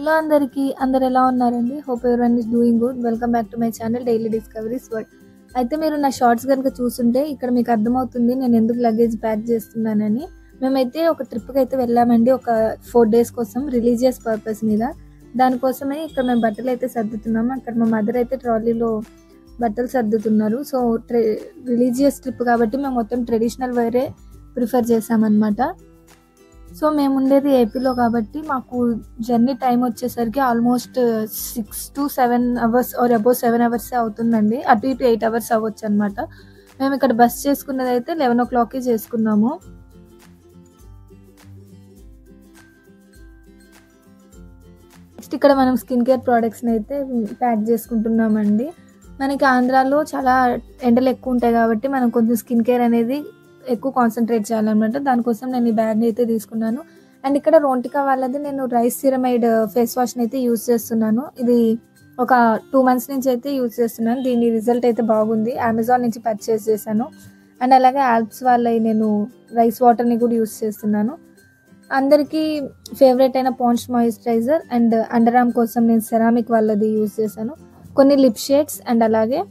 Hello అందరికీ, అందరు ఎలా ఉన్నారండి? Hope everyone is doing good. Welcome back to my channel daily discoveries world. అయితే మీరు నా షార్ట్స్ కనుక చూస్తుంటే ఇక్కడ మీకు అర్థమవుతుంది నేను ఎందుకు లగేజ్ ప్యాక్ చేస్తున్నానని. మేమైతే ఒక ట్రిప్కి అయితే వెళ్ళామండి, ఒక 4 days కోసం, రిలీజియస్ పర్పస్ మీద. దానికోసమే ఇక్కడ మేము బట్టలు అయితే సర్దుతున్నాము. అక్కడ మా మదర్ అయితే ట్రాలీలో బట్టలు సర్దుతున్నారు. సో రిలీజియస్ ట్రిప్ కాబట్టి మేము మొత్తం ట్రెడిషనల్ వేరే ప్రిఫర్ చేసామన్నమాట. సో మేము ఉండేది ఏపీలో కాబట్టి మాకు జర్నీ టైం వచ్చేసరికి almost 6 to 7 hours or above 7 hours అవుతుందండి. అటు ఇటు 8 hours అవ్వచ్చు అనమాట. మేము ఇక్కడ బస్ చేసుకున్నది అయితే 11 o'clock చేసుకున్నాము. నెక్స్ట్ ఇక్కడ మనం స్కిన్ కేర్ ప్రోడక్ట్స్ని అయితే ప్యాక్ చేసుకుంటున్నామండి. మనకి ఆంధ్రాలో చాలా ఎండలు ఎక్కువ ఉంటాయి కాబట్టి మనం కొంచెం స్కిన్ కేర్ అనేది ఎక్కువ కాన్సన్ట్రేట్ చేయాలన్నమాట. దానికోసం నేను ఈ బ్యాగ్ని అయితే తీసుకున్నాను. అండ్ ఇక్కడ రోంటికా వాళ్ళది నేను రైస్ సిరమైడ్ ఫేస్ వాష్ని అయితే యూజ్ చేస్తున్నాను. ఇది ఒక 2 months నుంచి అయితే యూజ్ చేస్తున్నాను. దీని రిజల్ట్ అయితే బాగుంది. అమెజాన్ నుంచి పర్చేస్ చేశాను. అండ్ అలాగే ఆల్ప్స్ వాళ్ళ నేను రైస్ వాటర్ని కూడా యూజ్ చేస్తున్నాను. అందరికీ ఫేవరెట్ అయిన Pond's moisturiser and underarm కోసం నేను సెరామిక్ వాళ్ళది యూజ్ చేశాను. కొన్ని లిప్ షేడ్స్ అండ్ అలాగే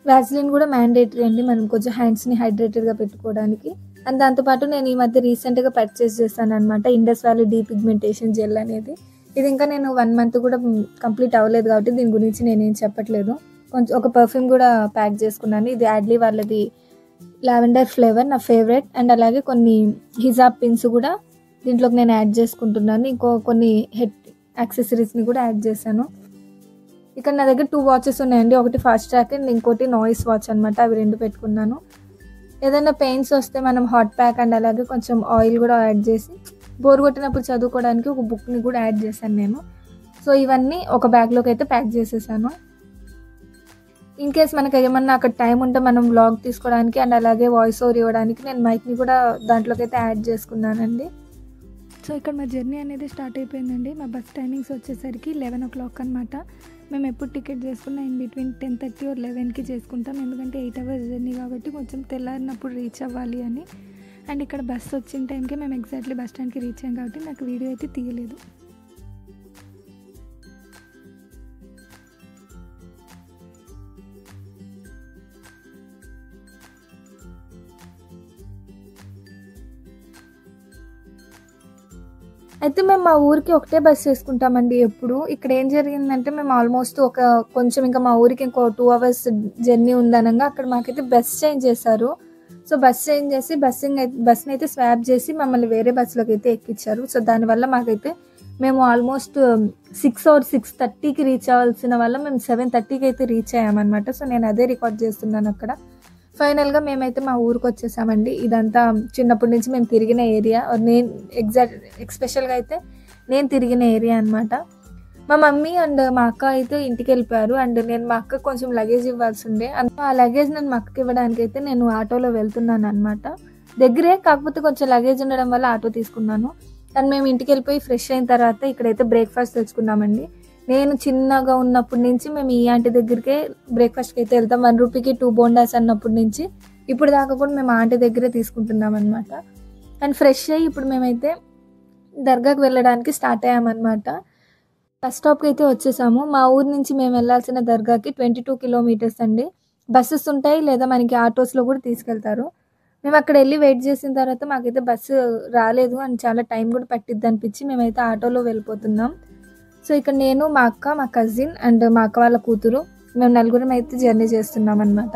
వ్యాజిలిన్ కూడా మ్యాండేటరీ అండి, మనం కొంచెం హ్యాండ్స్ని హైడ్రేటెడ్గా పెట్టుకోవడానికి. అండ్ దాంతోపాటు నేను ఈ మధ్య రీసెంట్గా పర్చేస్ చేశాను అనమాట ఇండస్ వ్యాలీ డీపిగ్మెంటేషన్ జెల్ అనేది. ఇది ఇంకా నేను 1 month కూడా కంప్లీట్ అవ్వలేదు కాబట్టి దీని గురించి నేనేం చెప్పట్లేదు. కొంచెం ఒక పర్ఫ్యూమ్ కూడా ప్యాక్ చేసుకున్నాను. ఇది యాడ్లీ వాళ్ళది లావెండర్ ఫ్లేవర్, నా ఫేవరెట్. అండ్ అలాగే కొన్ని హిజాబ్ పిన్స్ కూడా దీంట్లోకి నేను యాడ్ చేసుకుంటున్నాను. ఇంకో కొన్ని హెడ్ యాక్సెసరీస్ని కూడా యాడ్ చేశాను. ఇక్కడ నా దగ్గర 2 watches ఉన్నాయండి. ఒకటి ఫాస్ట్ ట్రాక్ అండ్ ఇంకోటి నాయిస్ వాచ్ అనమాట. అవి 2 పెట్టుకున్నాను. ఏదైనా పెయిన్స్ వస్తే మనం హాట్ ప్యాక్ అండ్ అలాగే కొంచెం ఆయిల్ కూడా యాడ్ చేసి బోర్ కొట్టినప్పుడు చదువుకోవడానికి ఒక బుక్ని కూడా యాడ్ చేశాను నేను. సో ఇవన్నీ ఒక బ్యాగ్లోకి అయితే ప్యాక్ చేసేసాను. ఇన్ కేస్ మనకి ఏమన్నా అక్కడ టైం ఉంటే మనం వ్లాగ్ తీసుకోవడానికి అండ్ అలాగే వాయిస్ ఓవర్ ఇవ్వడానికి నేను మైక్ని కూడా దాంట్లోకి అయితే యాడ్ చేసుకున్నానండి. సో ఇక్కడ మా జర్నీ అనేది స్టార్ట్ అయిపోయిందండి. మా బస్ టైమింగ్స్ వచ్చేసరికి 11 o'clock అనమాట. మేము ఎప్పుడు టికెట్ చేసుకున్నా ఇన్ బిట్వీన్ 10:30 or 11కి చేసుకుంటాం. ఎందుకంటే 8 hours జర్నీ కాబట్టి కొంచెం తెల్లారినప్పుడు రీచ్ అవ్వాలి అని. అండ్ ఇక్కడ బస్ వచ్చిన టైంకి మేము ఎగ్జాక్ట్లీ బస్ స్టాండ్కి రీచ్ అయ్యాం కాబట్టి నాకు వీడియో అయితే తీయలేదు. అయితే మేము మా ఊరికి ఒకటే బస్ చేసుకుంటామండి ఎప్పుడు. ఇక్కడ ఏం జరిగిందంటే మేము ఆల్మోస్ట్ కొంచెం ఇంకా మా ఊరికి ఇంకో 2 hours జర్నీ ఉందనగా అక్కడ మాకైతే బస్ చేంజ్ చేశారు. సో బస్ చేంజ్ చేసి బస్ని అయితే స్వాప్ చేసి మమ్మల్ని వేరే బస్సులోకి అయితే ఎక్కించారు. సో దానివల్ల మాకైతే మేము ఆల్మోస్ట్ 6 or 6:30కి రీచ్ అవ్వాల్సిన వల్ల మేము 7:30కి అయితే రీచ్ అయ్యామన్నమాట. సో నేను అదే రికార్డ్ చేస్తున్నాను అక్కడ. ఫైనల్గా మేమైతే మా ఊరికి వచ్చేసామండి. ఇదంతా చిన్నప్పటి నుంచి మేము తిరిగిన ఏరియా, నేను ఎక్స్పెషల్గా అయితే నేను తిరిగిన ఏరియా అనమాట. మా మమ్మీ అండ్ మా అక్క అయితే ఇంటికి వెళ్ళిపోయారు. అండ్ నేను మా అక్కకు కొంచెం లగేజ్ ఇవ్వాల్సి ఉండే, ఆ లగేజ్ నేను మా అక్కకి ఇవ్వడానికి అయితే నేను ఆటోలో వెళ్తున్నాను అనమాట. దగ్గరే కాకపోతే కొంచెం లగేజ్ ఉండడం వల్ల ఆటో తీసుకున్నాను. అండ్ మేము ఇంటికి వెళ్ళిపోయి ఫ్రెష్ అయిన తర్వాత ఇక్కడైతే బ్రేక్ఫాస్ట్ తెచ్చుకున్నామండి. నేను చిన్నగా ఉన్నప్పటి నుంచి మేము ఈ ఆంటీ దగ్గరికే బ్రేక్ఫాస్ట్కి అయితే వెళ్తాం. 1 rupeeకి 2 bondas అన్నప్పటి నుంచి ఇప్పుడు దాకా కూడా మేము ఆంటీ దగ్గరే తీసుకుంటున్నాం అనమాట. అండ్ ఫ్రెష్ అయ్యి ఇప్పుడు మేమైతే దర్గాకి వెళ్ళడానికి స్టార్ట్ అయ్యామన్నమాట. బస్ స్టాప్కి అయితే వచ్చేసాము. మా ఊరు నుంచి మేము వెళ్ళాల్సిన దర్గాకి 22 kilometers అండి. బస్సెస్ ఉంటాయి లేదా మనకి ఆటోస్లో కూడా తీసుకెళ్తారు. మేము అక్కడ వెళ్ళి వెయిట్ చేసిన తర్వాత మాకైతే బస్సు రాలేదు అండ్ చాలా టైం కూడా పట్టిద్ది అనిపించి మేమైతే ఆటోలో వెళ్ళిపోతున్నాం. సో ఇక్కడ నేను, మా అక్క, మా కజిన్ అండ్ మా అక్క వాళ్ళ కూతురు, మేము 4 అయితే జర్నీ చేస్తున్నాం అనమాట.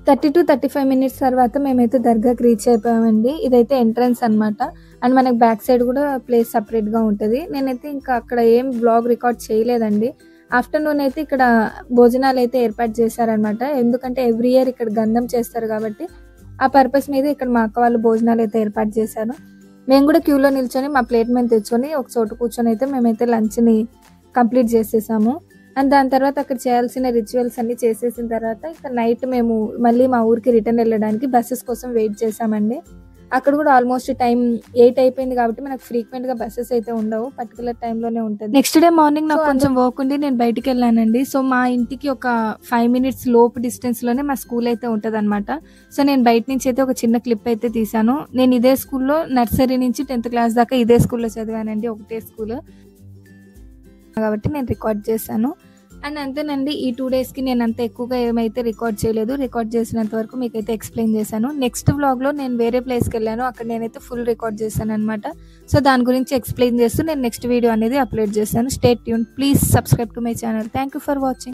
30 to 35 minutes తర్వాత మేమైతే దర్గాకి రీచ్ అయిపోయామండి. ఇదైతే ఎంట్రన్స్ అనమాట. అండ్ మనకి బ్యాక్ సైడ్ కూడా ప్లేస్ సపరేట్గా ఉంటుంది. నేనైతే ఇంకా అక్కడ ఏం బ్లాగ్ రికార్డ్ చేయలేదండి. ఆఫ్టర్నూన్ అయితే ఇక్కడ భోజనాలు అయితే ఏర్పాటు చేశారనమాట. ఎందుకంటే ఎవ్రీ ఇయర్ ఇక్కడ గంధం చేస్తారు కాబట్టి ఆ పర్పస్ మీద ఇక్కడ మా అక్క వాళ్ళు భోజనాలు అయితే ఏర్పాటు చేశారు. మేము కూడా క్యూలో నిల్చొని మా ప్లేట్ మీద తెచ్చుకొని ఒక చోట కూర్చొని అయితే మేమైతే లంచ్ని కంప్లీట్ చేసేసాము. అండ్ దాని తర్వాత అక్కడ చేయాల్సిన రిచువల్స్ అన్నీ చేసేసిన తర్వాత ఇక నైట్ మేము మళ్ళీ మా ఊరికి రిటర్న్ వెళ్ళడానికి బస్సెస్ కోసం వెయిట్ చేసామండి. అక్కడ కూడా ఆల్మోస్ట్ టైం 8 అయిపోయింది కాబట్టి మనకు ఫ్రీక్వెంట్గా బస్సెస్ అయితే ఉండవు, పర్టికులర్ టైంలోనే ఉంటుంది. నెక్స్ట్ డే మార్నింగ్ నాకు So, కొంచెం వర్క్ ఉండి నేను బయటికి వెళ్ళానండి. సో మా ఇంటికి ఒక 5 minutes లోపు డిస్టెన్స్లోనే మా స్కూల్ అయితే ఉంటుంది అనమాట. సో నేను బయట నుంచి అయితే ఒక చిన్న క్లిప్ అయితే తీసాను. నేను ఇదే స్కూల్లో నర్సరీ నుంచి 10th క్లాస్ దాకా ఇదే స్కూల్లో చదివానండి, ఒకటే స్కూల్ కాబట్టి నేను రికార్డ్ చేశాను. అండ్ అంతేనండి, ఈ 2 daysకి నేను అంత ఎక్కువగా ఏమైతే రికార్డ్ చేయలేదు. రికార్డ్ చేసినంత వరకు మీకైతే ఎక్స్ప్లెయిన్ చేశాను. నెక్స్ట్ వ్లాగ్లో నేను వేరే ప్లేస్కి వెళ్ళాను, అక్కడ నేనైతే ఫుల్ రికార్డ్ చేశాను అనమాట. సో దాని గురించి ఎక్స్ప్లెయిన్ చేస్తూ నేను నెక్స్ట్ వీడియో అనేది అప్లోడ్ చేశాను. Stay tune, please subscribe to my channel. Thank you for watching.